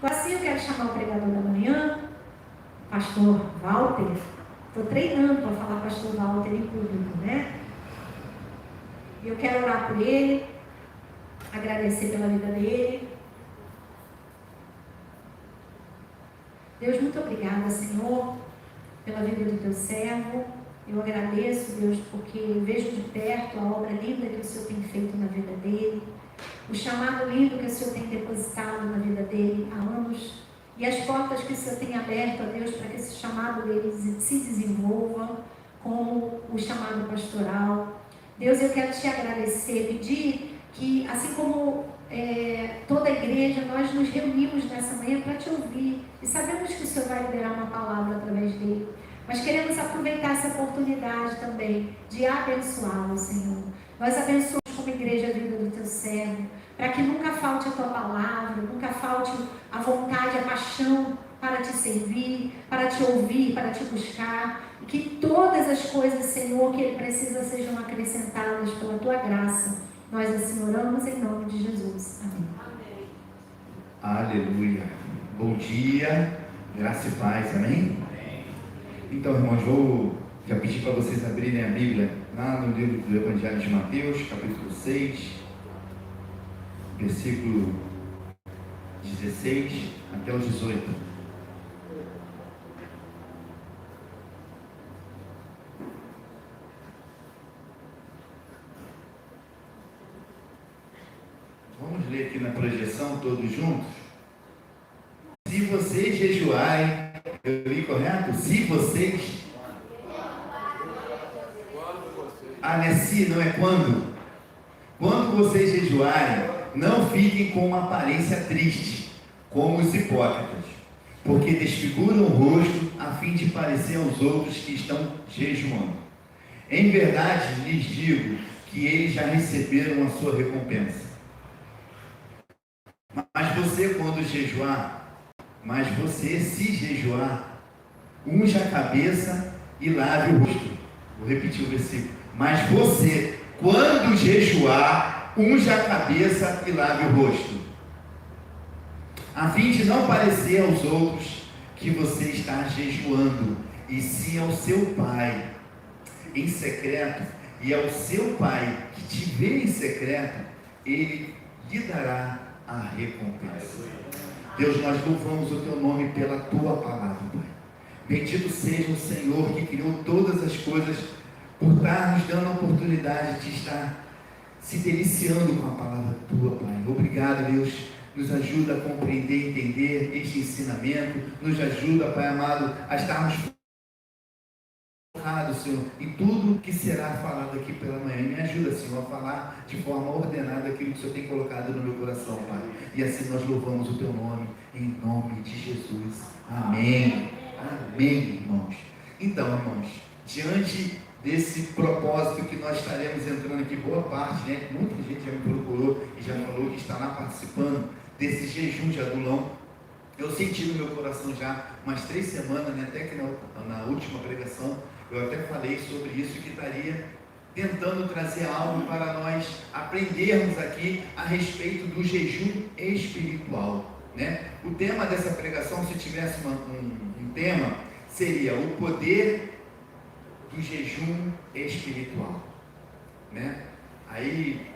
Agora sim eu quero chamar o pregador da manhã, pastor Walter. Estou treinando para falar pastor Walter em público, né? E eu quero orar por ele, agradecer pela vida dele. Deus, muito obrigada, Senhor, pela vida do teu servo. Eu agradeço, Deus, porque vejo de perto a obra linda que o Senhor tem feito na vida dele, o chamado lindo que o Senhor tem depositado na vida dele há anos, e as portas que o Senhor tem aberto, a Deus, para que esse chamado dele se desenvolva como o chamado pastoral. Deus, eu quero te agradecer, pedir que, assim como toda a igreja, nós nos reunimos nessa manhã para te ouvir, e sabemos que o Senhor vai liberar uma palavra através dele, mas queremos aproveitar essa oportunidade também de abençoá-lo, Senhor. Nós abençoamos como igreja a vida do teu servo, para que nunca falte a tua palavra, nunca falte a vontade, a paixão para te servir, para te ouvir, para te buscar, e que todas as coisas, Senhor, que ele precisa sejam acrescentadas pela tua graça. Nós assim oramos em nome de Jesus. Amém. Aleluia. Bom dia, graça e paz, amém? Então, irmãos, vou já pedir para vocês abrirem a Bíblia lá no livro do Evangelho de Mateus, capítulo 6, versículo 16 até o 18. Vamos ler aqui na projeção todos juntos? Se vocês jejuarem, eu li correto? Se vocês... se não é quando? Quando vocês jejuarem, não fiquem com uma aparência triste, como os hipócritas, porque desfiguram o rosto a fim de parecer aos outros que estão jejuando. Em verdade lhes digo que eles já receberam a sua recompensa. Mas você, quando jejuar, se jejuar, unja a cabeça e lave o rosto. Vou repetir o versículo. Mas você, quando jejuar, unja a cabeça e lave o rosto, a fim de não parecer aos outros que você está jejuando, e sim ao seu Pai em secreto, e ao seu Pai que te vê em secreto, Ele lhe dará a recompensa. Deus, nós louvamos o teu nome pela tua palavra, Pai. Bendito seja o Senhor que criou todas as coisas, por estar nos dando a oportunidade de estar se deliciando com a palavra tua, Pai. Obrigado, Deus. Nos ajuda a compreender e entender este ensinamento. Nos ajuda, Pai amado, a estarmos focados, Senhor, em tudo que será falado aqui pela manhã. Me ajuda, Senhor, a falar de forma ordenada aquilo que o Senhor tem colocado no meu coração, Pai. E assim nós louvamos o teu nome, em nome de Jesus. Amém. Amém, irmãos. Então, irmãos, diante desse propósito que nós estaremos entrando aqui, boa parte, né? Muita gente já me procurou e já falou que está lá participando desse jejum de adulão. Eu senti no meu coração já umas 3 semanas, né? Até que na última pregação eu até falei sobre isso, que estaria tentando trazer algo para nós aprendermos aqui a respeito do jejum espiritual, né? O tema dessa pregação, se tivesse um tema, seria o poder do jejum espiritual, né? Aí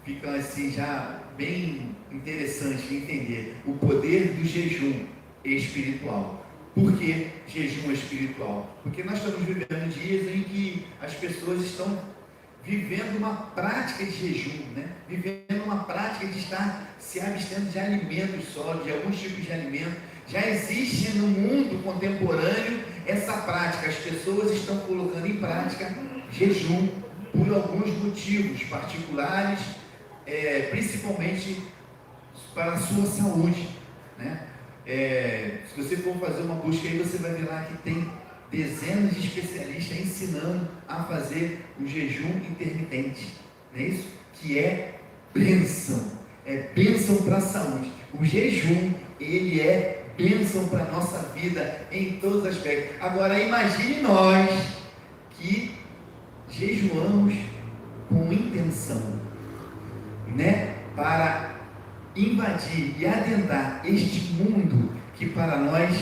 fica assim já bem interessante entender o poder do jejum espiritual. Por que jejum espiritual? Porque nós estamos vivendo dias em que as pessoas estão vivendo uma prática de jejum, né? Vivendo uma prática de estar se abstendo de alimentos só, de alguns tipos de alimentos. Já existe no mundo contemporâneo essa prática. As pessoas estão colocando em prática jejum por alguns motivos particulares, principalmente para a sua saúde, né? Se você for fazer uma busca aí, você vai ver lá que tem dezenas de especialistas ensinando a fazer o jejum intermitente, não é isso? Que é bênção, bênção para a saúde. O jejum, ele é bênção para a nossa vida em todos os aspectos. Agora imagine nós que jejuamos com intenção, né? Para invadir e adentrar este mundo que para nós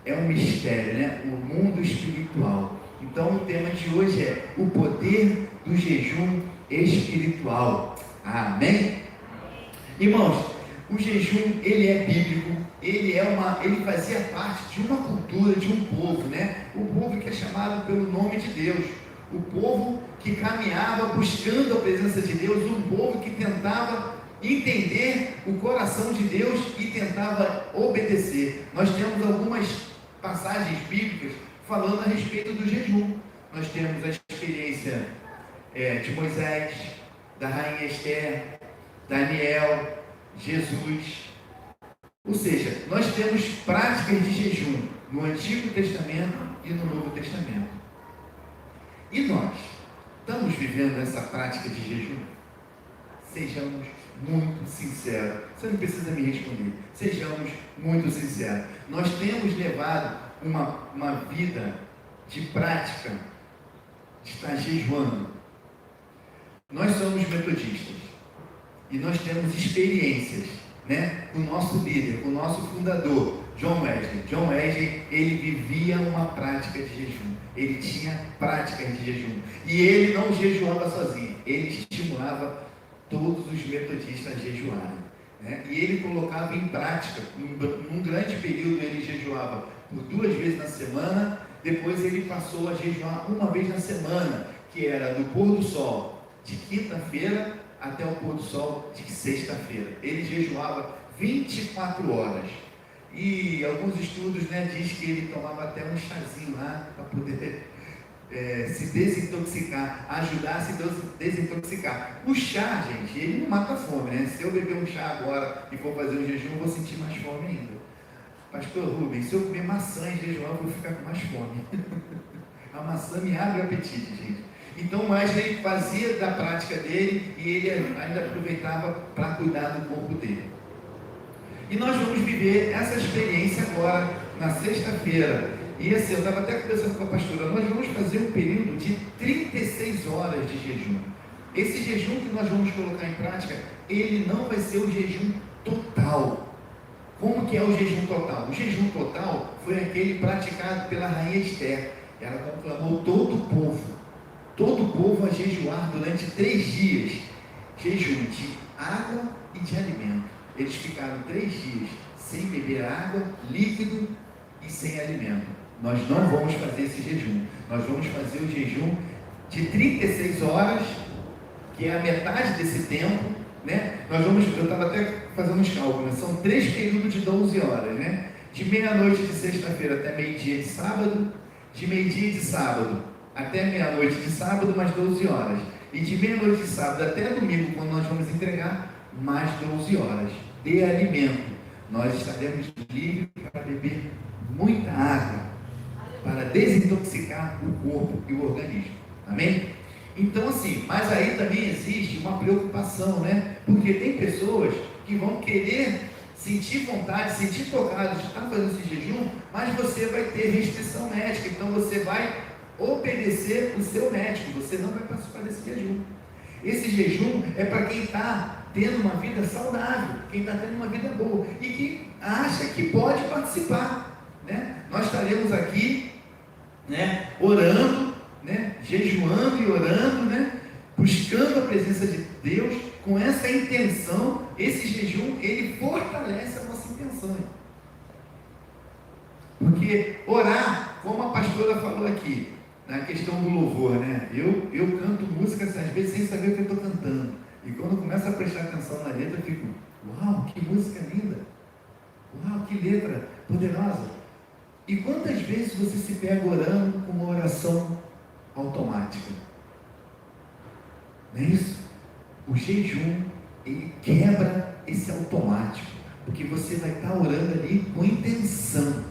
é um mistério, né? O mundo espiritual. Então o tema de hoje é o poder do jejum espiritual. Amém? Irmãos, o jejum, ele é bíblico, ele fazia parte de uma cultura, de um povo, né? O povo que é chamado pelo nome de Deus, o povo que caminhava buscando a presença de Deus, um povo que tentava entender o coração de Deus e tentava obedecer. Nós temos algumas passagens bíblicas falando a respeito do jejum. Nós temos a experiência de Moisés, da rainha Esther, Daniel, Jesus. Ou seja, nós temos práticas de jejum no Antigo Testamento e no Novo Testamento. E nós estamos vivendo essa prática de jejum? Sejamos muito sinceros. Você não precisa me responder. Sejamos muito sinceros. Nós temos levado uma vida de prática de estar jejuando. Nós somos metodistas e nós temos experiências, né, com o nosso líder, com o nosso fundador, John Wesley. John Wesley, ele vivia uma prática de jejum. Ele tinha práticas de jejum. E ele não jejuava sozinho. Ele estimulava todos os metodistas a jejuarem, né? E ele colocava em prática. Num grande período ele jejuava por 2 vezes na semana. Depois ele passou a jejuar uma vez na semana, que era do pôr do sol de quinta-feira até o pôr do sol de sexta-feira. Ele jejuava 24 horas. E alguns estudos, né, diz que ele tomava até um chazinho lá para poder se desintoxicar, ajudar a se desintoxicar. O chá, gente, ele não mata a fome, né? Se eu beber um chá agora e for fazer um jejum, eu vou sentir mais fome ainda. Pastor Rubens, se eu comer maçã em jejum, eu vou ficar com mais fome. A maçã me abre o apetite, gente. Então, mas ele fazia da prática dele e ele ainda aproveitava para cuidar do corpo dele. E nós vamos viver essa experiência agora, na sexta-feira. E assim, eu estava até conversando com a pastora, nós vamos fazer um período de 36 horas de jejum. Esse jejum que nós vamos colocar em prática, ele não vai ser o jejum total. Como que é o jejum total? O jejum total foi aquele praticado pela rainha Esther. Ela conclamou todo o povo a jejuar durante 3 dias. Jejum de água e de alimento. Eles ficaram 3 dias sem beber água, líquido e sem alimento. Nós não vamos fazer esse jejum. Nós vamos fazer o jejum de 36 horas, que é a metade desse tempo, né? Eu estava até fazendo os cálculos, né? São 3 períodos de 12 horas, né? De meia-noite de sexta-feira até meio-dia de sábado, de meio-dia de sábado até meia-noite de sábado, mais 12 horas. E de meia-noite de sábado até domingo, quando nós vamos entregar, mais 12 horas de alimento. Nós estaremos livres para beber muita água, para desintoxicar o corpo e o organismo. Amém? Então assim, mas aí também existe uma preocupação, né? Porque tem pessoas que vão querer sentir vontade, sentir tocado de estar fazendo esse jejum, mas você vai ter restrição médica, então você vai obedecer o seu médico, você não vai participar desse jejum. Esse jejum é para quem está tendo uma vida saudável, quem está tendo uma vida boa e que acha que pode participar, né? Nós estaremos aqui, né, orando, né, jejuando e orando, né, buscando a presença de Deus com essa intenção. Esse jejum, ele fortalece a nossa intenção, porque orar, como a pastora falou aqui, na questão do louvor, né? Eu canto músicas às vezes sem saber o que eu estou cantando. E quando eu começo a prestar atenção na letra, eu fico, uau, que música linda! Uau, que letra poderosa! E quantas vezes você se pega orando com uma oração automática? Não é isso? O jejum, ele quebra esse automático, porque você vai estar orando ali com intenção.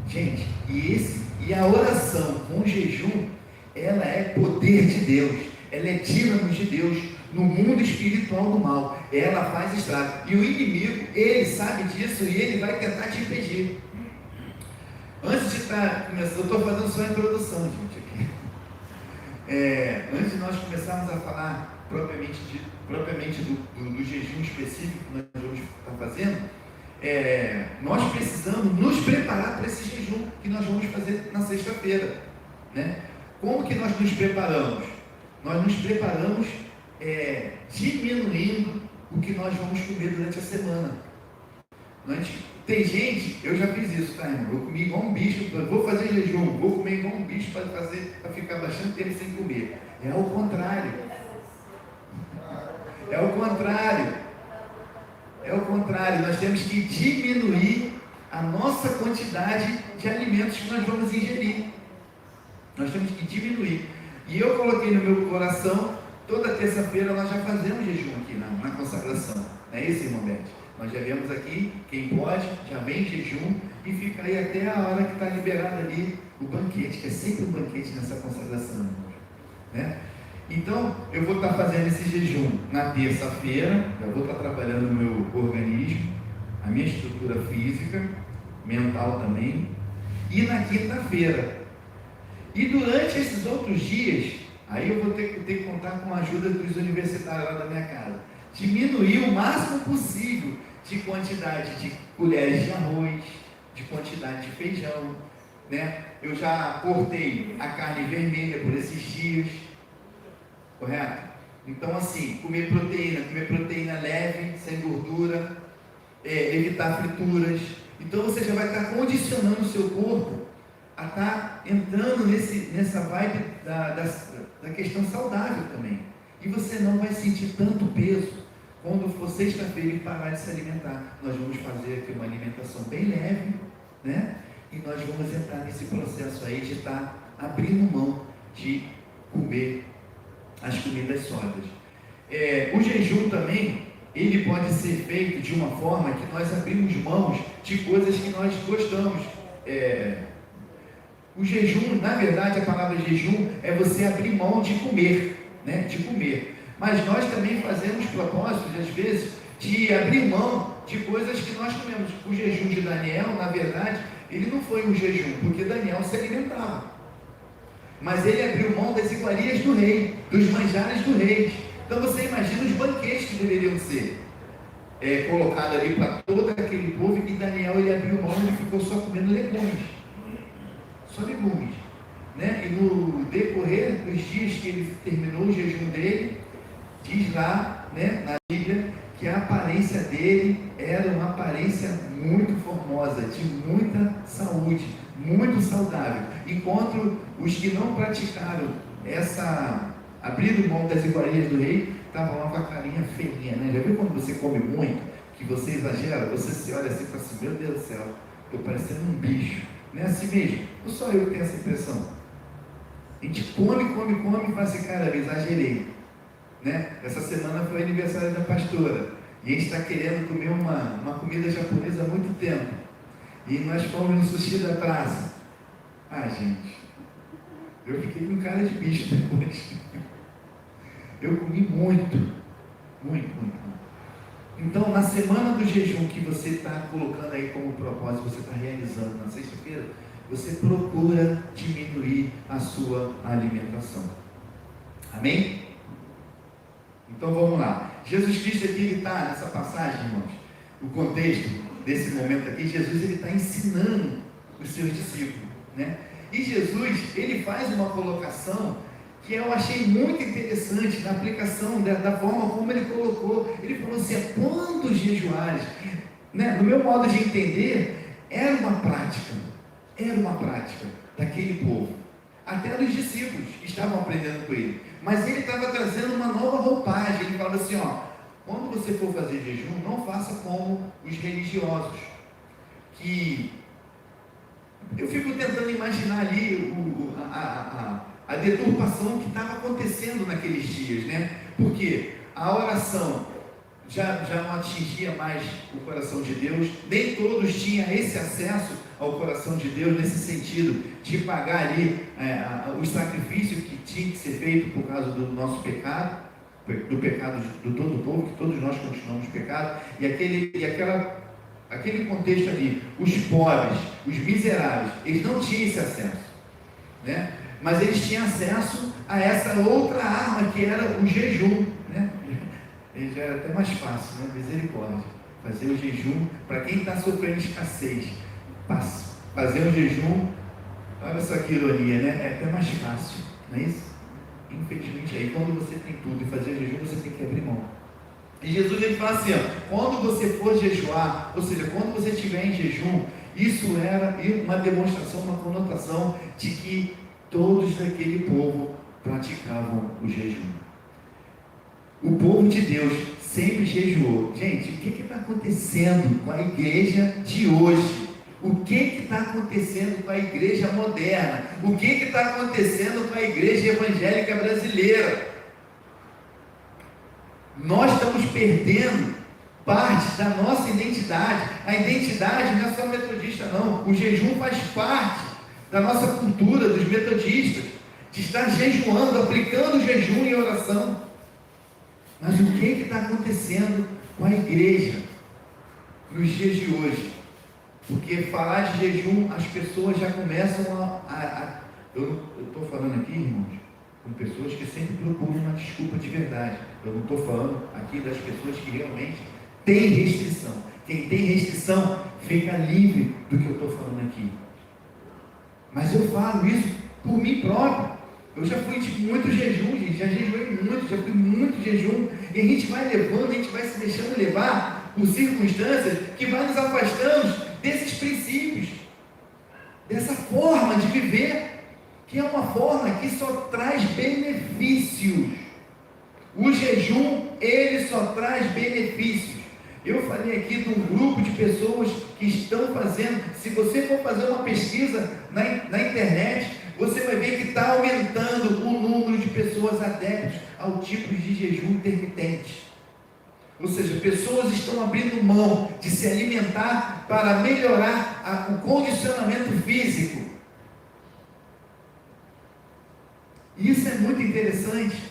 Gente, e a oração com jejum, ela é poder de Deus, ela é dínamo de Deus no mundo espiritual do mal. Ela faz estrago. E o inimigo, ele sabe disso e ele vai tentar te impedir. Antes de estar começando, eu estou fazendo só a introdução, gente, aqui. Antes de nós começarmos a falar propriamente do jejum específico que nós vamos estar fazendo, nós precisamos nos preparar para esse jejum que nós vamos fazer na sexta-feira, né? Como que nós nos preparamos? Nós nos preparamos diminuindo o que nós vamos comer durante a semana. Tem gente, eu já fiz isso, tá, irmão? Eu comi igual um bicho, vou fazer jejum, vou comer igual um bicho para ficar bastante tempo sem comer. É o contrário. É o contrário. É o contrário. Nós temos que diminuir a nossa quantidade de alimentos que nós vamos ingerir. Nós temos que diminuir. E eu coloquei no meu coração, toda terça-feira nós já fazemos jejum aqui na consagração. Não é isso, irmão Bete? Nós já viemos aqui, quem pode, já vem em jejum e fica aí até a hora que está liberado ali o banquete, que é sempre um banquete nessa consagração, irmãos, né? Então, eu vou estar fazendo esse jejum na terça-feira, já vou estar trabalhando o meu organismo, a minha estrutura física, mental também, e na quinta-feira. E durante esses outros dias, aí eu vou ter que contar com a ajuda dos universitários lá da minha casa. Diminuir o máximo possível de quantidade de colheres de arroz, de quantidade de feijão, né? Eu já cortei a carne vermelha por esses dias, correto? Então, assim, comer proteína leve, sem gordura, evitar frituras. Então, você já vai estar condicionando o seu corpo a estar entrando nessa vibe da questão saudável também. E você não vai sentir tanto peso quando for sexta-feira e parar de se alimentar. Nós vamos fazer aqui uma alimentação bem leve, né? E nós vamos entrar nesse processo aí de estar abrindo mão de comer as comidas sólidas. O jejum também, ele pode ser feito de uma forma que nós abrimos mãos de coisas que nós gostamos. O jejum, na verdade, a palavra jejum é você abrir mão de comer, né? De comer. Mas nós também fazemos propósitos, às vezes, de abrir mão de coisas que nós comemos. O jejum de Daniel, na verdade, ele não foi um jejum, porque Daniel se alimentava. Mas ele abriu mão das iguarias do rei, dos manjares do rei. Então você imagina os banquetes que deveriam ser colocados ali para todo aquele povo, e Daniel ele abriu mão e ficou só comendo legumes. Só legumes. Né? E no decorrer dos dias que ele terminou o jejum dele, diz lá, né, na Bíblia, que a aparência dele era uma aparência muito formosa, de muita saúde, muito saudável. Enquanto os que não praticaram abrindo mão das iguarias do rei, estavam lá com a carinha feinha, né? Já viu quando você come muito, que você exagera, você se olha assim e fala assim, meu Deus do céu, estou parecendo um bicho. Não é assim mesmo? Ou só eu que tenho essa impressão? A gente come e fala assim, cara, eu exagerei. Né? Essa semana foi aniversário da pastora e a gente está querendo comer uma comida japonesa há muito tempo, e nós fomos no sushi da praça. Gente, eu fiquei com cara de bicho depois. Eu comi muito. Então, na semana do jejum que você está colocando aí como propósito, você está realizando na sexta-feira, você procura diminuir a sua alimentação. Amém? Então vamos lá. Jesus Cristo aqui, ele está nessa passagem, irmãos, o contexto desse momento aqui, Jesus ele está ensinando os seus discípulos, né? E Jesus, ele faz uma colocação que eu achei muito interessante na aplicação da forma como ele colocou. Ele falou assim, quando jejuares, né? No meu modo de entender, era uma prática daquele povo. Até dos discípulos que estavam aprendendo com ele. Mas ele estava trazendo uma nova roupagem. Ele falava assim, quando você for fazer jejum, não faça como os religiosos. Que eu fico tentando imaginar ali a deturpação que estava acontecendo naqueles dias, né? Porque a oração já não atingia mais o coração de Deus, nem todos tinham esse acesso ao coração de Deus, nesse sentido de pagar ali o sacrifício que tinha que ser feito por causa do nosso pecado, do pecado de todo o povo, que todos nós continuamos pecado, e aquele contexto ali, os pobres, os miseráveis, eles não tinham esse acesso, né? Mas eles tinham acesso a essa outra arma que era o jejum. ele já era até mais fácil, né? Misericórdia. Fazer o jejum, para quem está sofrendo escassez, fazer um jejum, olha só que ironia, né? É até mais fácil, não é isso? Infelizmente, aí quando você tem tudo e fazer jejum, você tem que abrir mão. E Jesus ele fala assim, ó, quando você for jejuar, ou seja, quando você estiver em jejum, isso era uma demonstração, uma conotação de que todos daquele povo praticavam o jejum. O povo de Deus sempre jejuou. Gente, o que está acontecendo com a igreja de hoje? O que está acontecendo com a igreja moderna? O que está acontecendo com a igreja evangélica brasileira? Nós estamos perdendo parte da nossa identidade. A identidade não é só metodista, não. O jejum faz parte da nossa cultura, dos metodistas, de estar jejuando, aplicando o jejum em oração. Mas o que está acontecendo com a igreja nos dias de hoje? Porque falar de jejum, as pessoas já começam eu estou falando aqui, irmãos, com pessoas que sempre procuram uma desculpa de verdade. Eu não estou falando aqui das pessoas que realmente têm restrição. Quem tem restrição fica livre do que eu estou falando aqui. Mas eu falo isso por mim próprio. Eu já fui de muito jejum, gente, já jejuei muito, já fui muito jejum, e a gente vai levando, a gente vai se deixando levar por circunstâncias que vai nos afastando desses princípios, dessa forma de viver, que é uma forma que só traz benefícios. O jejum, ele só traz benefícios. Eu falei aqui de um grupo de pessoas que estão fazendo, se você for fazer uma pesquisa na internet, você vai ver que está aumentando o número de pessoas adeptas ao tipo de jejum intermitente. Ou seja, pessoas estão abrindo mão de se alimentar para melhorar o condicionamento físico. Isso é muito interessante.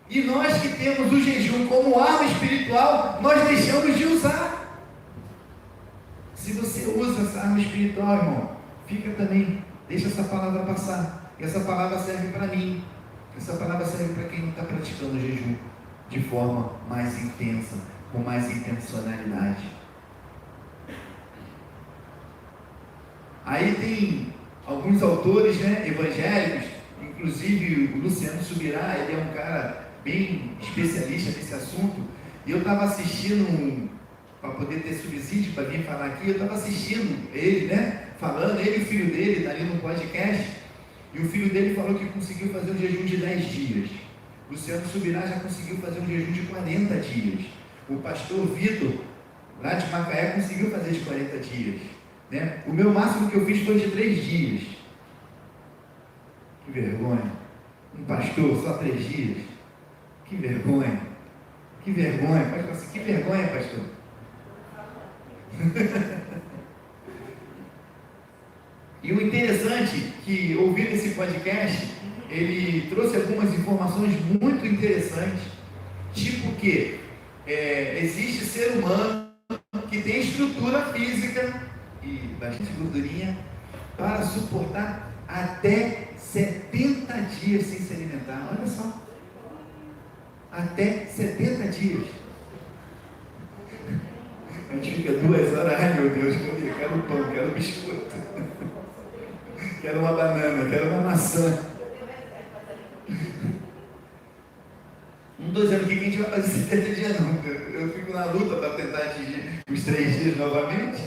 E nós que temos o jejum como arma espiritual, nós deixamos de usar. Se você usa essa arma espiritual, irmão, fica também, deixa essa palavra passar. Essa palavra serve para mim. Essa palavra serve para quem não está praticando o jejum de forma mais intensa, com mais intencionalidade. Aí tem alguns autores, né, evangélicos, inclusive o Luciano Subirá, ele é um cara bem especialista nesse assunto, e eu estava assistindo, para poder ter subsídio para vir falar aqui, eu estava assistindo ele, né, falando, ele e o filho dele, ali no podcast, e o filho dele falou que conseguiu fazer um jejum de 10 dias. Luciano Subirá já conseguiu fazer um jejum de 40 dias. O pastor Vitor, lá de Macaé, conseguiu fazer de 40 dias. Né? O meu máximo que eu fiz foi de 3 dias. Que vergonha. Um pastor, só 3 dias. Que vergonha. Que vergonha. Pastor, assim, que vergonha, pastor. E o interessante é que, ouvindo esse podcast, ele trouxe algumas informações muito interessantes, tipo que existe ser humano que tem estrutura física e bastante gordurinha para suportar até 70 dias sem se alimentar. Olha só, até 70 dias. A gente fica 2 horas, ai meu Deus, eu quero pão, quero biscoito, quero uma banana, quero uma maçã. Não estou dizendo que a gente vai fazer 70 dias não, eu fico na luta para tentar atingir os 3 dias novamente.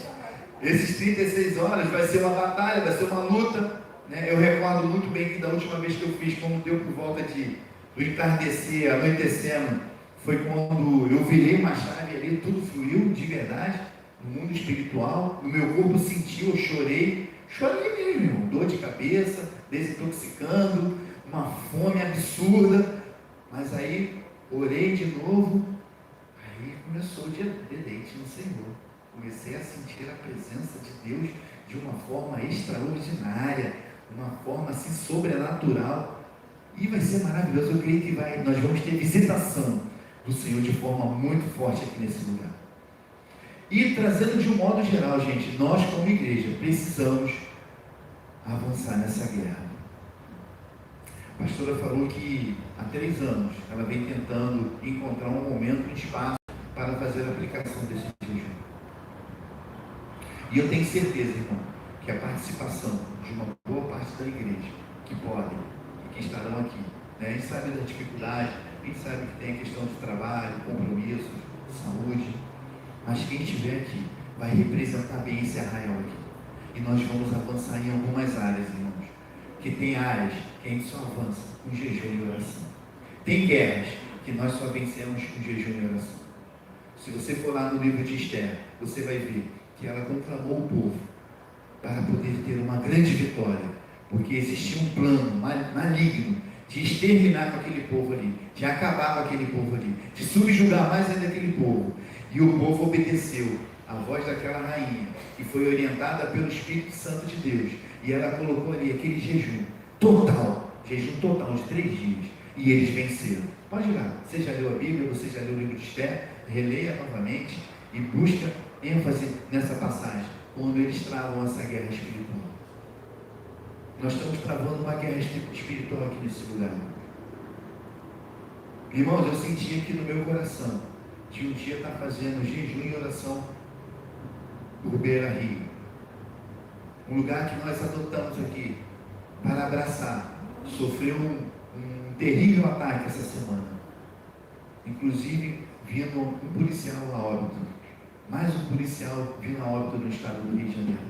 Esses 36 horas vai ser uma batalha, vai ser uma luta, né? Eu recordo muito bem que da última vez que eu fiz, como deu por volta do entardecer, anoitecendo, foi quando eu virei uma chave ali, tudo fluiu de verdade, no mundo espiritual, o meu corpo sentiu, eu chorei mesmo, irmão, dor de cabeça, desintoxicando, uma fome absurda, mas aí orei de novo, aí começou o dia de deleite no Senhor, comecei a sentir a presença de Deus de uma forma extraordinária, uma forma assim sobrenatural, e vai ser maravilhoso. Eu creio que nós vamos ter visitação do Senhor de forma muito forte aqui nesse lugar. E trazendo de um modo geral, gente, nós como igreja precisamos avançar nessa guerra. A pastora falou que há 3 anos ela vem tentando encontrar um momento, um espaço para fazer a aplicação desse jejum. E eu tenho certeza, irmão, que a participação de uma boa parte da igreja que podem e que estarão aqui, né? A gente sabe da dificuldade, a gente sabe que tem a questão de trabalho, compromissos, saúde, mas quem estiver aqui vai representar bem esse arraial aqui. E nós vamos avançar em algumas áreas, irmãos. Que tem áreas que a gente só avança com jejum e oração. Tem guerras que nós só vencemos com jejum e oração. Se você for lá no livro de Esther, você vai ver que ela conclamou o povo para poder ter uma grande vitória, porque existia um plano maligno de exterminar com aquele povo ali, de acabar com aquele povo ali, de subjugar mais ainda aquele povo. E o povo obedeceu a voz daquela rainha, que foi orientada pelo Espírito Santo de Deus, e ela colocou ali aquele jejum total de 3 dias, e eles venceram. Pode ir lá, você já leu a Bíblia, você já leu o livro de Esther, releia novamente e busca ênfase nessa passagem, quando eles travam essa guerra espiritual. Nós estamos travando uma guerra espiritual aqui nesse lugar. Irmãos, eu senti aqui no meu coração de um dia estar fazendo jejum e oração por Beira Rio, um lugar que nós adotamos aqui para abraçar. Sofreu um terrível ataque essa semana, inclusive vindo um policial a óbito, mais um policial vindo a óbito no estado do Rio de Janeiro.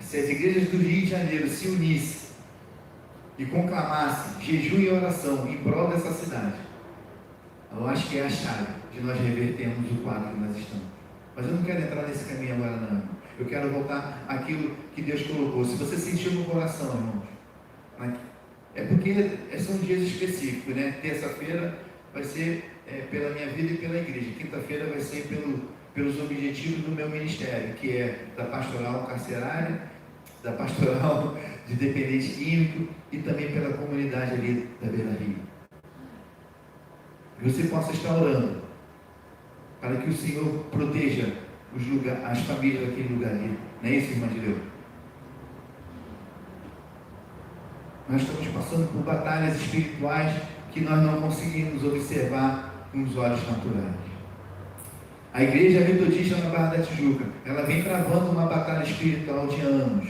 Se as igrejas do Rio de Janeiro se unissem e conclamassem jejum e oração em prol dessa cidade, eu acho que é a chave de nós revertermos o quadro que nós estamos. Mas eu não quero entrar nesse caminho agora não. Eu quero voltar àquilo que Deus colocou. Se você sentiu no coração, irmãos, é porque são dias específicos, né? Terça-feira vai ser pela minha vida e pela igreja. Quinta-feira vai ser pelos objetivos do meu ministério, que é da pastoral carcerária, da pastoral de dependente químico e também pela comunidade ali da Beira Rio. Que você possa estar orando para que o Senhor proteja as famílias daquele lugar ali. Não é isso, irmã de Deus? Nós estamos passando por batalhas espirituais que nós não conseguimos observar com os olhos naturais. A igreja metodista na Barra da Tijuca, ela vem travando uma batalha espiritual de anos.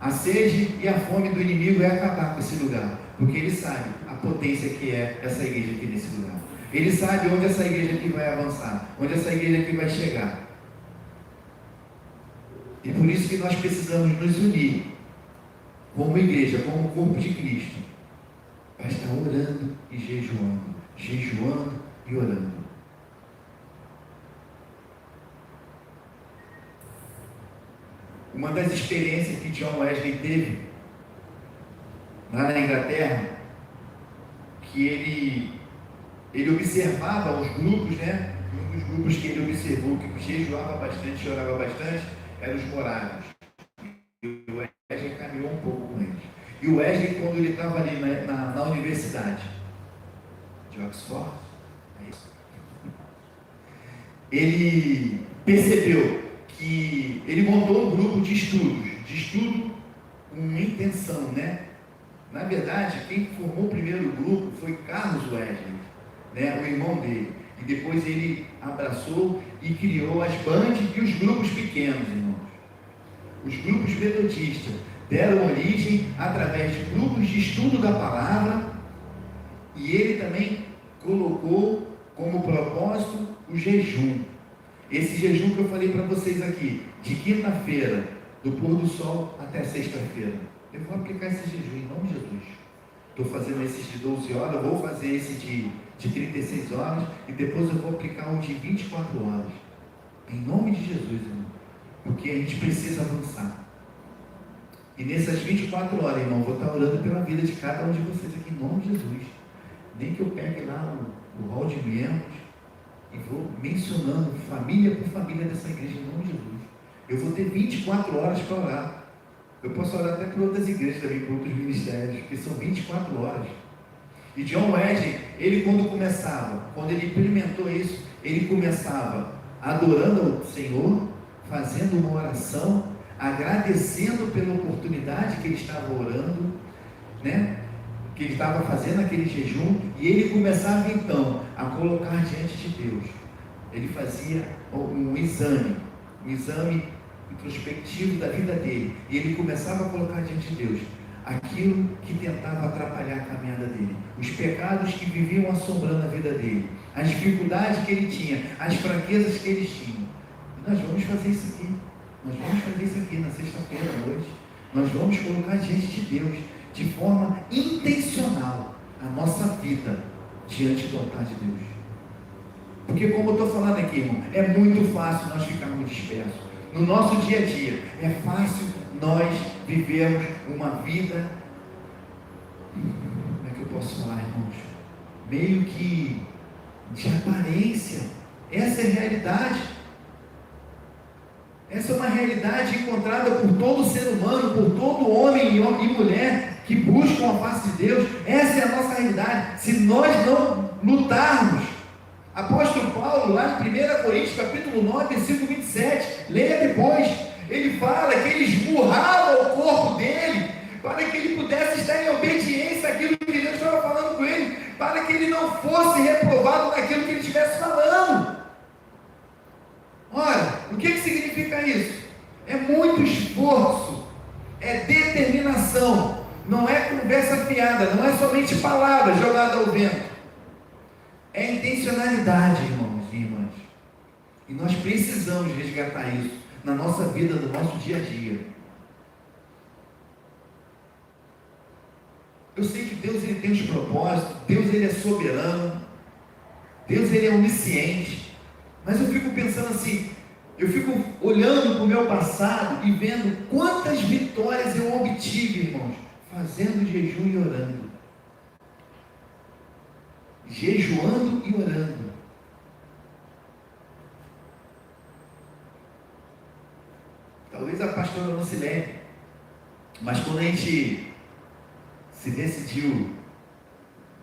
A sede e a fome do inimigo é acabar com esse lugar, porque ele sabe a potência que é essa igreja aqui nesse lugar. Ele sabe onde essa igreja aqui vai avançar, onde essa igreja aqui vai chegar. E por isso que nós precisamos nos unir como igreja, como corpo de Cristo, para estar orando e jejuando e orando. Uma das experiências que John Wesley teve lá na Inglaterra, que ele observava os grupos, né? Um dos grupos que ele observou que jejuava bastante, chorava bastante, eram os morávios. E o Wesley caminhou um pouco com eles. E o Wesley, quando ele estava ali na universidade de Oxford, é isso? Ele percebeu que ele montou um grupo de estudo com intenção, né? Na verdade, quem formou o primeiro grupo foi Carlos Wesley, né? O irmão dele. E depois ele abraçou e criou as bandas e os grupos pequenos, irmãos. Os grupos metodistas deram origem através de grupos de estudo da palavra, e ele também colocou como propósito o jejum. Esse jejum que eu falei para vocês aqui, de quinta-feira, do pôr do sol até sexta-feira. Eu vou aplicar esse jejum em nome de Jesus. Estou fazendo esses de 12 horas, vou fazer esse de 36 horas, e depois eu vou aplicar um de 24 horas. Em nome de Jesus, irmão. Porque a gente precisa avançar. E nessas 24 horas, irmão, vou estar orando pela vida de cada um de vocês aqui, em nome de Jesus. Nem que eu pegue lá o hall de membros e vou mencionando família por família dessa igreja, em nome de Jesus. Eu vou ter 24 horas para orar. Eu posso orar até por outras igrejas também, por outros ministérios, porque são 24 horas. E John Wesley, ele quando ele implementou isso, ele começava adorando ao Senhor, fazendo uma oração, agradecendo pela oportunidade que ele estava orando, né? Que ele estava fazendo aquele jejum, e ele começava então a colocar diante de Deus. Ele fazia um exame introspectivo da vida dele, e ele começava a colocar diante de Deus aquilo que tentava atrapalhar a caminhada dele, os pecados que viviam assombrando a vida dele, as dificuldades que ele tinha, as fraquezas que eles tinham. E nós vamos fazer isso aqui. Nós vamos fazer isso aqui na sexta-feira à noite. Nós vamos colocar diante de Deus, de forma intencional, a nossa vida diante do altar de Deus. Porque, como eu estou falando aqui, irmão, é muito fácil nós ficarmos dispersos. No nosso dia a dia, é fácil nós vivermos uma vida, como é que eu posso falar, irmãos? Meio que de aparência. Essa é a realidade. Essa é uma realidade encontrada por todo ser humano, por todo homem e mulher que buscam a face de Deus. Essa é a nossa realidade. Se nós não lutarmos, apóstolo Paulo, lá em 1 Coríntios, capítulo 9, versículo 27, leia depois, ele fala que ele esmurrava o corpo dele, para que ele pudesse estar em obediência àquilo que Deus estava falando com ele, para que ele não fosse reprovado naquilo que ele estivesse falando. Ora, o que significa isso? É muito esforço, é determinação, não é conversa fiada, não é somente palavras jogadas ao vento, é intencionalidade, irmãos e irmãs. E nós precisamos resgatar isso na nossa vida, no nosso dia a dia. Eu sei que Deus ele tem os propósitos, Deus ele é soberano, Deus ele é onisciente, mas eu fico pensando assim, eu fico olhando para o meu passado e vendo quantas vitórias eu obtive, irmãos, fazendo jejum e orando. Jejuando e orando. Talvez a pastora não se lembre, mas quando a gente se decidiu,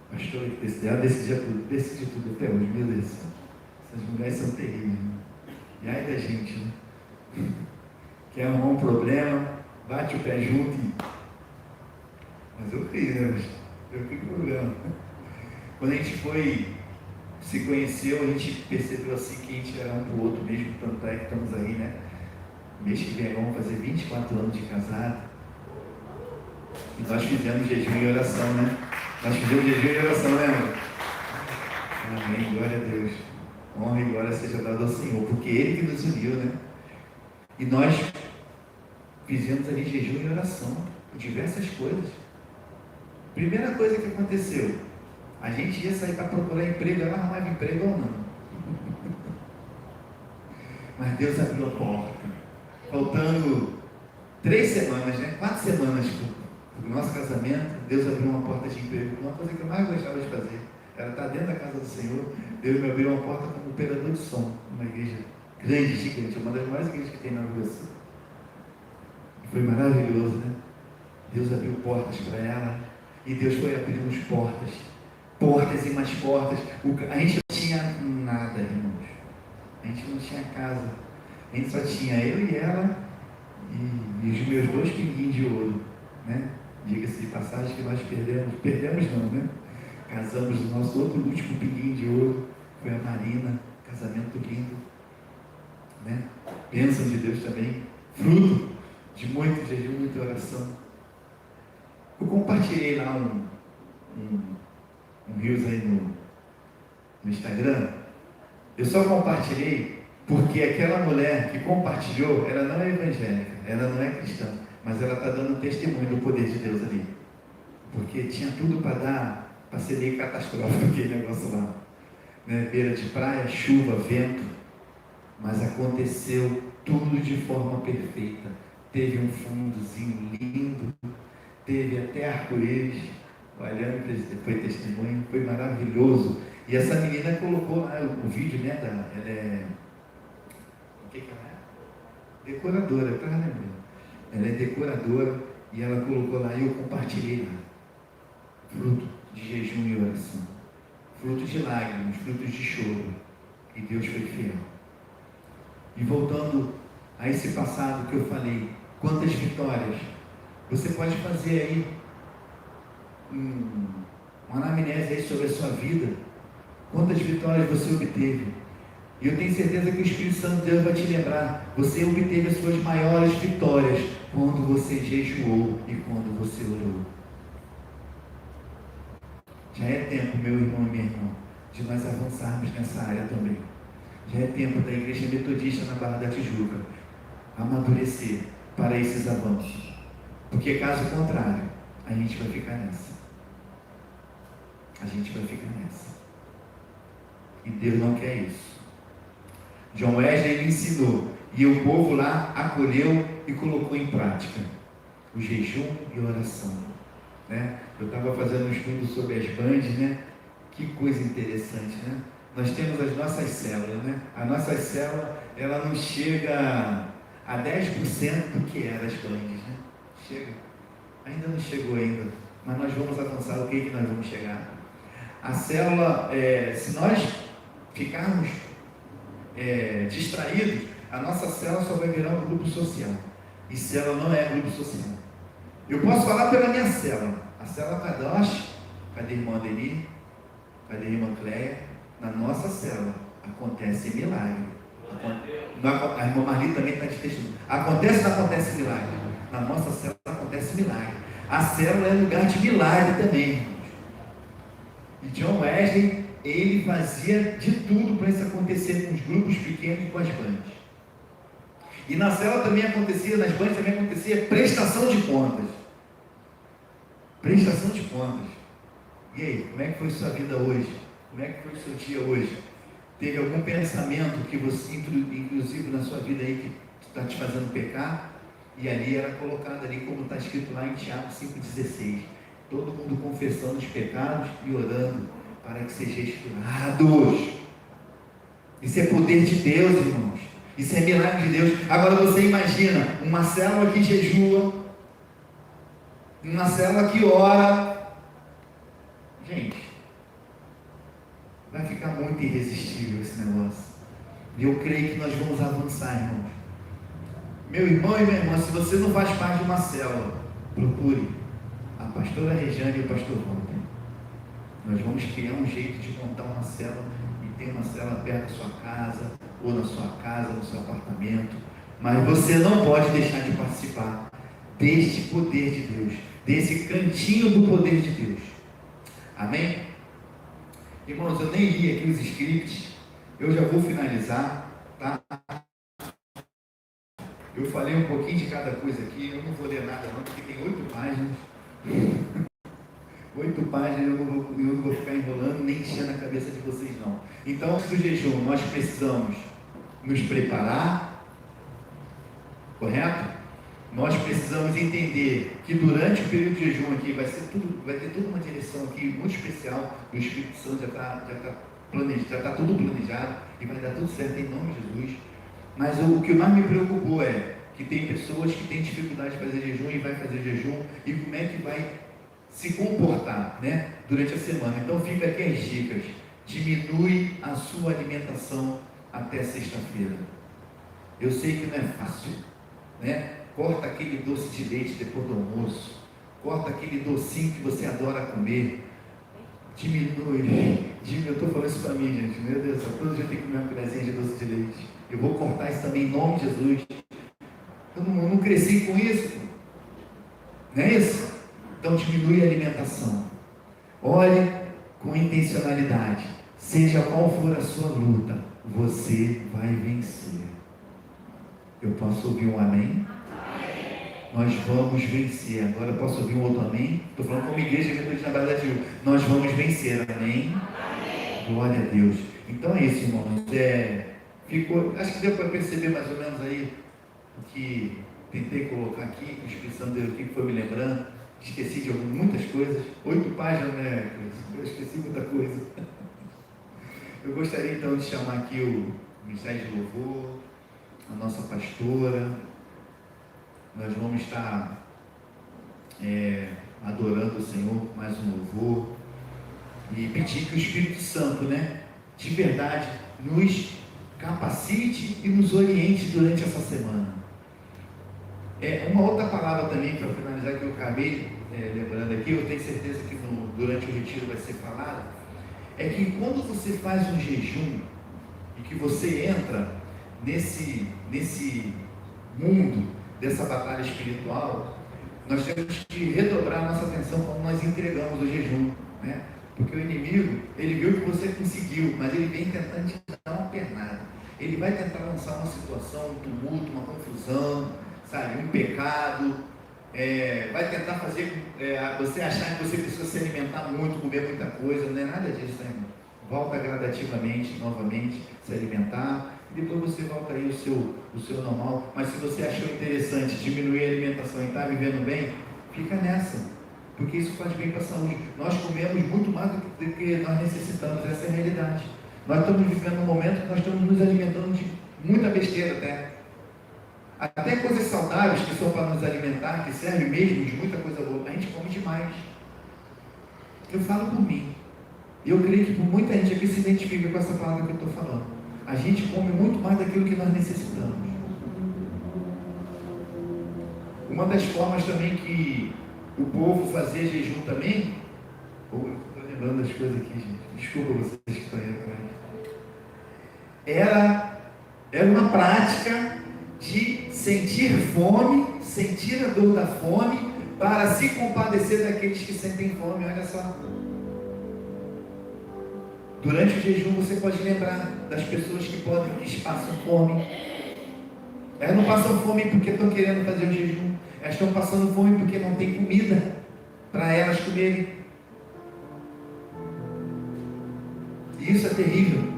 pastora, ela decide tudo até hoje, meu Deus, essas mulheres são terríveis, né? E aí da gente, né? Quer arrumar um problema, bate o pé junto e... Mas eu fiz, né? Eu fiz problema. Quando a gente se conheceu, a gente percebeu assim que a gente era um para o outro mesmo, tanto é que estamos aí, né? Mês que vem vamos fazer 24 anos de casado. E nós fizemos jejum e oração, né? Nós fizemos jejum e oração, né, irmão? Amém, glória a Deus. Honra e glória seja dada ao Senhor, porque Ele que nos uniu, né? E nós fizemos ali jejum e oração, por diversas coisas. Primeira coisa que aconteceu, a gente ia sair para procurar emprego, ela arrumava emprego ou não. Mas Deus abriu a porta. Faltando 3 semanas, né? 4 semanas para o nosso casamento, Deus abriu uma porta de emprego. Uma coisa que eu mais gostava de fazer era estar dentro da casa do Senhor. Deus me abriu uma porta como operador de som, uma igreja grande, gigante, uma das maiores igrejas que tem na Rua Sul. Foi maravilhoso, né? Deus abriu portas para ela e Deus foi abrindo portas e mais portas. A gente não tinha nada, irmãos. A gente não tinha casa. A gente só tinha eu e ela e os meus 2 pinguinhos de ouro, né? Diga-se de passagem que nós perdemos não, né? Casamos o nosso outro último pinguinho de ouro, foi a Marina, casamento lindo, né? Bênção de Deus também, fruto de muito jejum, muita oração. Eu compartilhei lá um reels aí no Instagram. Eu só compartilhei porque aquela mulher que compartilhou, ela não é evangélica, ela não é cristã, mas ela está dando testemunho do poder de Deus ali, porque tinha tudo para ser meio catastrófico aquele negócio lá, né? Beira de praia, chuva, vento, mas aconteceu tudo de forma perfeita. Teve um fundozinho lindo, teve até arco-íris, olhando, foi testemunho, foi maravilhoso. E essa menina colocou lá o vídeo, né? Ela é... O que ela é? Decoradora, eu estava lembrando. Ela é decoradora e ela colocou lá e eu compartilhei lá. Fruto de jejum e oração. Fruto de lágrimas, frutos de choro. E Deus foi fiel. E voltando a esse passado que eu falei, quantas vitórias você pode fazer aí uma anamnese aí sobre a sua vida. Quantas vitórias você obteve? E eu tenho certeza que o Espírito Santo de Deus vai te lembrar. Você obteve as suas maiores vitórias quando você jejuou e quando você orou. Já é tempo, meu irmão e minha irmã, de nós avançarmos nessa área também. Já é tempo da Igreja Metodista na Barra da Tijuca amadurecer para esses avanços. Porque caso contrário, a gente vai ficar nessa. A gente vai ficar nessa. E Deus não quer isso. John Wesley ele ensinou, e o povo lá acolheu e colocou em prática o jejum e a oração, né? Eu estava fazendo um estudo sobre as bandes, né? Que coisa interessante, né? Nós temos as nossas células, né? A nossa célula, ela não chega a 10% do que era as bandes, né? Chega. Ainda não chegou ainda, mas nós vamos avançar. O que nós vamos chegar? A célula, se nós ficarmos distraídos, a nossa célula só vai virar um grupo social. E célula não é grupo social. Eu posso falar pela minha célula. A célula Kadosh, cadê a irmã Deni? Cadê a irmã Cleia? Na nossa célula acontece milagre. A irmã Marli também está de testemunho. Acontece ou não acontece milagre? Na nossa célula acontece milagre. A célula é lugar de milagre também, irmãos. E John Wesley, ele fazia de tudo para isso acontecer com os grupos pequenos e com as bandas. E na célula também acontecia, nas bandas também acontecia prestação de contas. Prestação de contas. E aí, como é que foi sua vida hoje? Como é que foi o seu dia hoje? Teve algum pensamento que você, inclusive na sua vida aí, que está te fazendo pecar? E ali era colocado ali, como está escrito lá em Tiago 5,16. Todo mundo confessando os pecados e orando para que sejam curados. Isso é poder de Deus, irmãos. Isso é milagre de Deus. Agora você imagina uma célula que jejua, uma célula que ora. Gente, vai ficar muito irresistível esse negócio. E eu creio que nós vamos avançar, irmãos. Meu irmão e minha irmã, se você não faz parte de uma célula, procure a pastora Rejane e o pastor Walter. Nós vamos criar um jeito de montar uma célula e ter uma célula perto da sua casa, ou na sua casa, no seu apartamento. Mas você não pode deixar de participar deste poder de Deus, desse cantinho do poder de Deus. Amém? Irmãos, eu nem li aqui os scripts, eu já vou finalizar, tá? Eu falei um pouquinho de cada coisa aqui, eu não vou ler nada não, porque tem 8 páginas. 8 páginas, eu não vou ficar enrolando, nem enchendo a cabeça de vocês não. Então, antes do jejum, nós precisamos nos preparar, correto? Nós precisamos entender que durante o período de jejum aqui vai ter toda uma direção aqui muito especial. O Espírito Santo já está tudo planejado e vai dar tudo certo em nome de Jesus. Mas o que mais me preocupou é que tem pessoas que têm dificuldade de fazer jejum e vai fazer jejum e como é que vai se comportar, né, durante a semana. Então fica aqui as dicas. Diminui a sua alimentação até sexta-feira. Eu sei que não é fácil, né? Corta aquele doce de leite depois do almoço. Corta aquele docinho que você adora comer. Diminui. Eu estou falando isso para mim, gente. Meu Deus, todo dia eu tenho que comer uma colherzinha de doce de leite. Eu vou cortar isso também em nome de Jesus. Eu não cresci com isso. Não é isso? Então diminui a alimentação. Olhe com intencionalidade. Seja qual for a sua luta, você vai vencer. Eu posso ouvir um amém? Nós vamos vencer. Agora eu posso ouvir um outro amém? Estou falando como igreja metodista na Barra da Tijuca. Nós vamos vencer, amém? Glória a Deus. Então é isso, irmãos. Acho que deu para perceber mais ou menos aí o que tentei colocar aqui, o Espírito Santo deu aqui, que foi me lembrando. Esqueci de muitas coisas. 8 páginas, né? Eu esqueci muita coisa. Eu gostaria então de chamar aqui o Ministério de Louvor, a nossa pastora. Nós vamos estar adorando o Senhor com mais um louvor e pedir que o Espírito Santo, né, de verdade, nos capacite e nos oriente durante essa semana. Uma outra palavra também, para finalizar, que eu acabei lembrando aqui, eu tenho certeza que durante o retiro vai ser falado, é que quando você faz um jejum e que você entra nesse mundo dessa batalha espiritual, nós temos que redobrar nossa atenção quando nós entregamos o jejum, né? Porque o inimigo, ele viu que você conseguiu, mas ele vem tentando te dar uma pernada. Ele vai tentar lançar uma situação, um tumulto, uma confusão, sabe, um pecado, vai tentar fazer você achar que você precisa se alimentar muito, comer muita coisa. Não é nada disso, né, irmão? Volta gradativamente, novamente, se alimentar, e depois você volta aí o seu normal. Mas se você achou interessante diminuir a alimentação e está vivendo bem, fica nessa, porque isso faz bem para a saúde. Nós comemos muito mais do que nós necessitamos, essa é a realidade. Nós estamos vivendo um momento que nós estamos nos alimentando de muita besteira até coisas saudáveis que são para nos alimentar, que servem mesmo de muita coisa boa, a gente come demais. Eu falo por mim. Eu creio que por muita gente aqui se identifica com essa palavra que eu estou falando. A gente come muito mais daquilo que nós necessitamos. Uma das formas também que o povo fazia jejum também, estou lembrando as coisas aqui, gente, desculpa vocês que estão aí atrás, era uma prática de sentir fome, sentir a dor da fome, para se compadecer daqueles que sentem fome. Olha só. Durante o jejum você pode lembrar das pessoas que passam fome. Elas não passam fome porque estão querendo fazer o jejum. Elas estão passando fome porque não tem comida para elas comerem. E isso é terrível.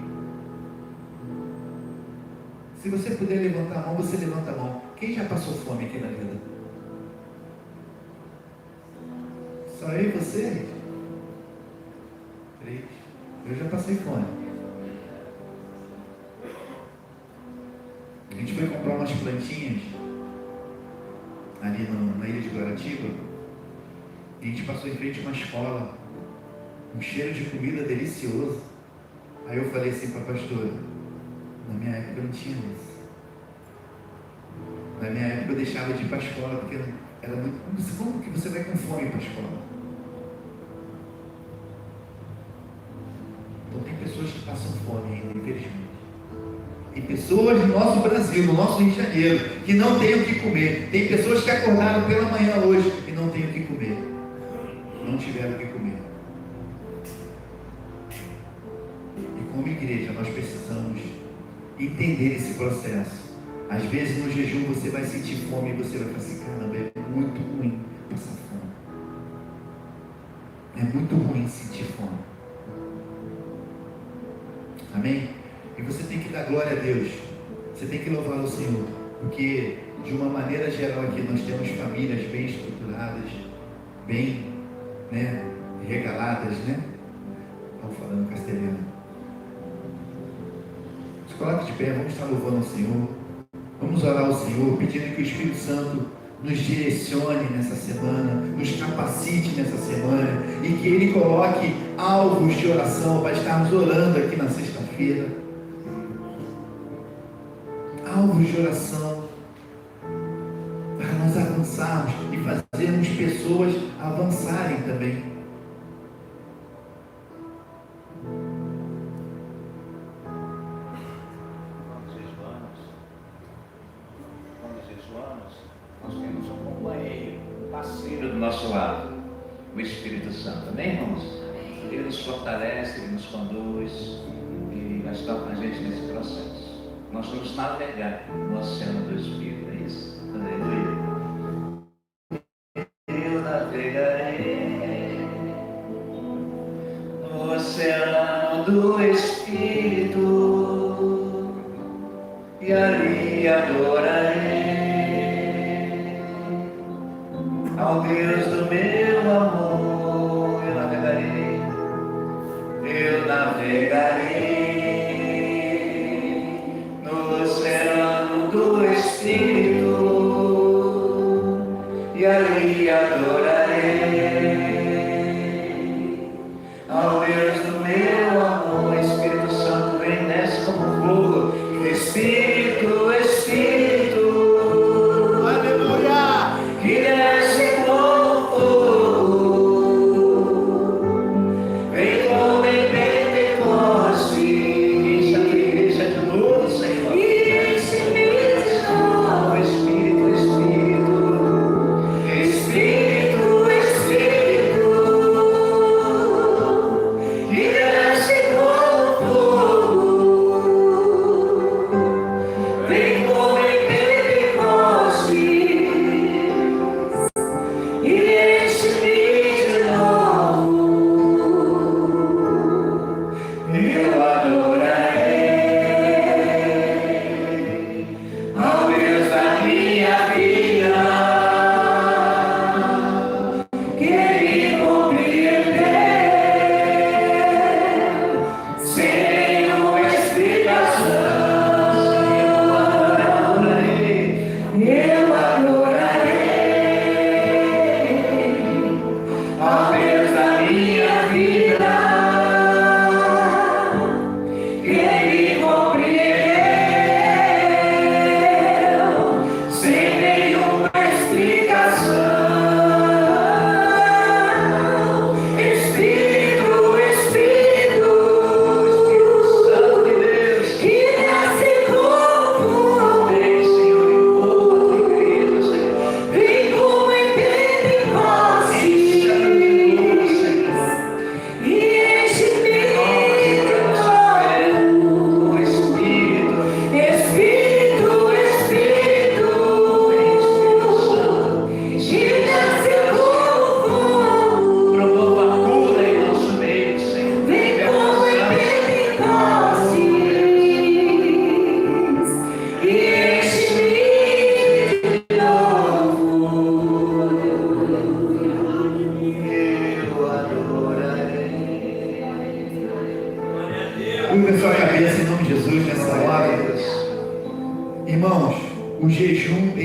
Se você puder levantar a mão, você levanta a mão. Quem já passou fome aqui na vida? Só eu e você? 3. Eu já passei fome. A gente foi comprar umas plantinhas ali na ilha de Guaratiba. E a gente passou em frente a uma escola. Um cheiro de comida delicioso. Aí eu falei assim para a pastora: na minha época não tinha isso. Na minha época eu deixava de ir para a escola porque era muito. Como que você vai com fome para a escola? Então tem pessoas que passam fome ainda, infelizmente. Tem pessoas no nosso Brasil, no nosso Rio de Janeiro, que não têm o que comer. Tem pessoas que acordaram pela manhã hoje e não têm o que comer. Não tiveram o que comer. E como igreja nós precisamos entender esse processo. Às vezes no jejum você vai sentir fome e você vai falar assim: caramba, é muito ruim passar fome. É muito ruim sentir fome. Amém? E você tem que dar glória a Deus. Você tem que louvar o Senhor. Porque de uma maneira geral aqui nós temos famílias bem estruturadas, bem, regaladas, Estão falando castelhano. Se coloque de pé, vamos estar louvando o Senhor. Vamos orar ao Senhor, pedindo que o Espírito Santo nos direcione nessa semana, nos capacite nessa semana, e que Ele coloque alvos de oração para estarmos orando aqui na sexta-feira. Alvos de oração para nós avançarmos e fazermos pessoas avançarem também. Nós temos um companheiro, um parceiro do nosso lado, o Espírito Santo, amém, irmãos? Ele nos fortalece, Ele nos conduz e vai estar com a gente nesse processo. Nós vamos navegar no oceano do Espírito, é isso? Aleluia. Eu navegarei no oceano do Espírito e ali adorarei ao Deus do meu amor. Eu navegarei no oceano do Espírito e ali adorarei ao Deus do meu amor. Espírito Santo, vem nessa como fogo. Espírito, Espírito, aleluia.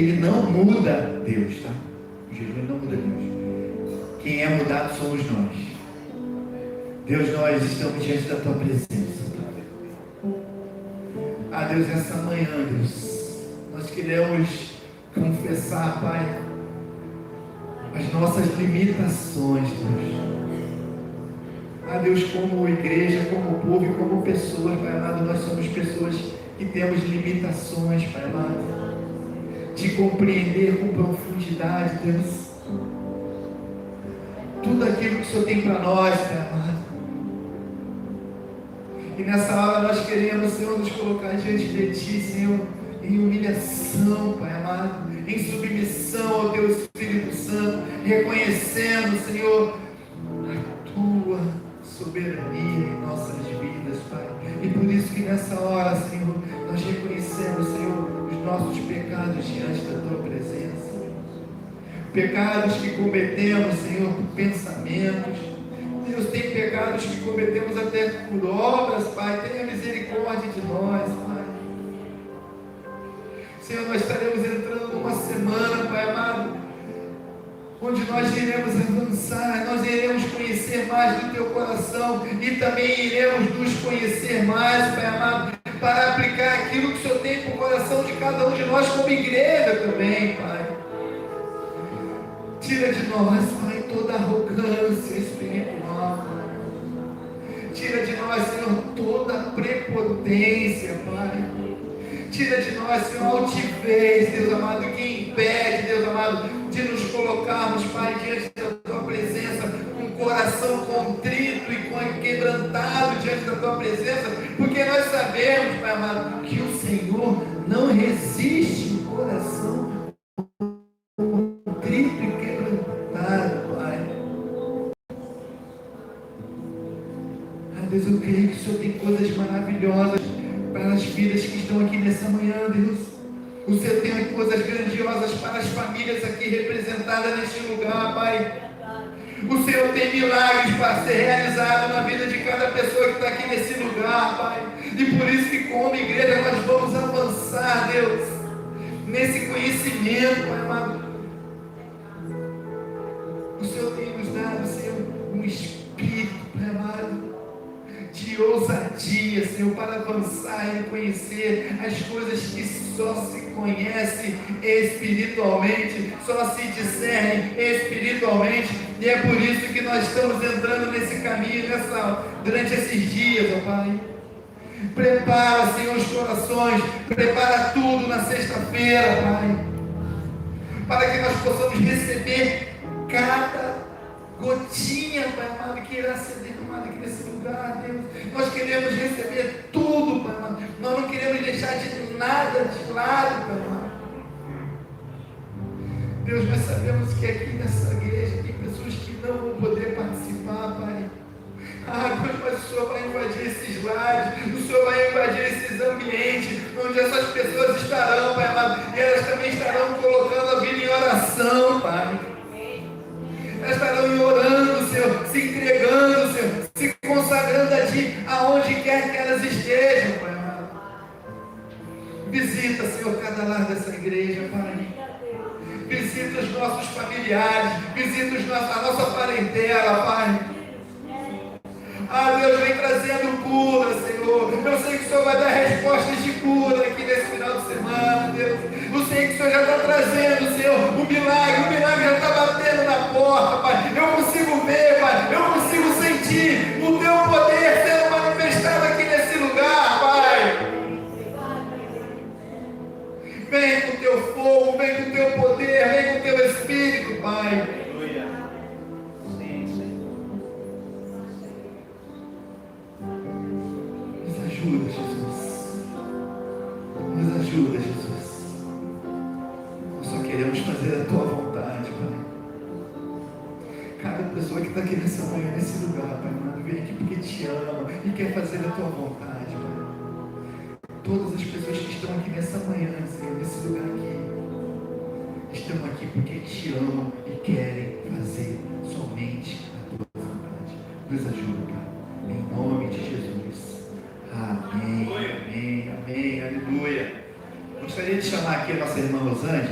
ele não muda Deus, tá? O jejum ele não muda Deus. Quem é mudado somos nós. Deus, nós estamos diante da tua presença. Ah, Deus, essa manhã, Deus, nós queremos confessar, Pai, as nossas limitações, Deus. Ah, Deus, como igreja, como povo e como pessoas, Pai amado, nós somos pessoas que temos limitações, Pai amado, de compreender com profundidade, Deus, tudo aquilo que o Senhor tem para nós, Pai amado. E nessa hora nós queremos, Senhor, nos colocar diante de Ti, Senhor, em humilhação, Pai amado, em submissão ao Teu Espírito Santo, reconhecendo, Senhor, a Tua soberania em nossas vidas, Pai. E por isso que nessa hora, Senhor, nós reconhecemos, Senhor, os nossos pecados diante da Tua presença. Pecados que cometemos, Senhor, por pensamentos. Deus, tem pecados que cometemos até por obras, Pai. Tenha misericórdia de nós, Pai. Senhor, nós estaremos entrando numa semana, Pai amado, onde nós iremos avançar, nós iremos conhecer mais do Teu coração e também iremos nos conhecer mais, Pai amado, para aplicar aquilo que o Senhor tem para o coração de cada um de nós como igreja também, Pai. Tira de nós, Pai, toda arrogância espiritual. Tira de nós, Senhor, toda prepotência, Pai. Tira de nós, Senhor, altivez, Deus amado, que impede, Deus amado, de nos colocarmos, Pai, diante da Tua presença, com o coração contrito e quebrantado diante da Tua presença, porque nós sabemos, Pai amado, que o Senhor não resiste o coração contrito e quebrantado, Pai. Ah, Deus, eu creio que o Senhor tem coisas maravilhosas para as vidas que estão aqui nessa manhã, Deus. O Senhor tem coisas grandiosas para as famílias aqui representadas neste lugar, Pai. O Senhor tem milagres para ser realizado na vida de cada pessoa que está aqui nesse lugar, Pai. E por isso que como igreja nós vamos avançar, Deus, nesse conhecimento, Pai amado. O Senhor tem nos dado, Senhor, um espírito, Pai amado, de ousadia, Senhor, para avançar e conhecer as coisas que só se conhece espiritualmente, só se discerne espiritualmente, e é por isso que nós estamos entrando nesse caminho, durante esses dias, ó Pai. Prepara, Senhor, os corações, prepara tudo na sexta-feira, Pai, para que nós possamos receber cada gotinha, Pai amado, que irá ser derramada aqui nesse lugar, Deus. Nós queremos receber tudo, Pai amado. Nós não queremos deixar de nada de lado, Pai amado. Deus, nós sabemos que aqui nessa igreja tem pessoas que não vão poder participar, Pai. Ah, Deus, mas o Senhor vai invadir esses lares, o Senhor vai invadir esses ambientes, onde essas pessoas estarão, Pai amado, e elas também estarão colocando a vida em oração, Pai. Elas estarão orando, Senhor, se entregando, Senhor, se consagrando a Ti, aonde quer que elas estejam, Pai amado. Visita, Senhor, cada lar dessa igreja, Pai. Visita os nossos familiares, visita a nossa parentela, Pai. Ah, Deus, vem trazendo cura, Senhor. Eu sei que o Senhor vai dar respostas de cura aqui nesse final de semana, Deus. Eu sei que o Senhor já está trazendo, Senhor, o milagre já está batendo na porta, Pai. Eu consigo ver, Pai, eu consigo sentir o Teu poder sendo manifestado aqui nesse lugar, Pai. Vem com o Teu fogo, vem com o Teu poder, vem com o Teu Espírito, Pai. Nos ajuda, Jesus. Nos ajuda, Jesus. Nós só queremos fazer a Tua vontade, Pai. Cada pessoa que está aqui nessa manhã, nesse lugar, Pai amado, vem aqui porque Te ama e quer fazer a Tua vontade, Pai. Todas as pessoas que estão aqui nessa manhã, Senhor, nesse lugar aqui, estão aqui porque Te amam e querem fazer somente a Tua vontade. Nos ajuda, Pai. Em nome de Jesus. Amém, amém, amém, aleluia. Gostaria de chamar aqui a nossa irmã Rosângela.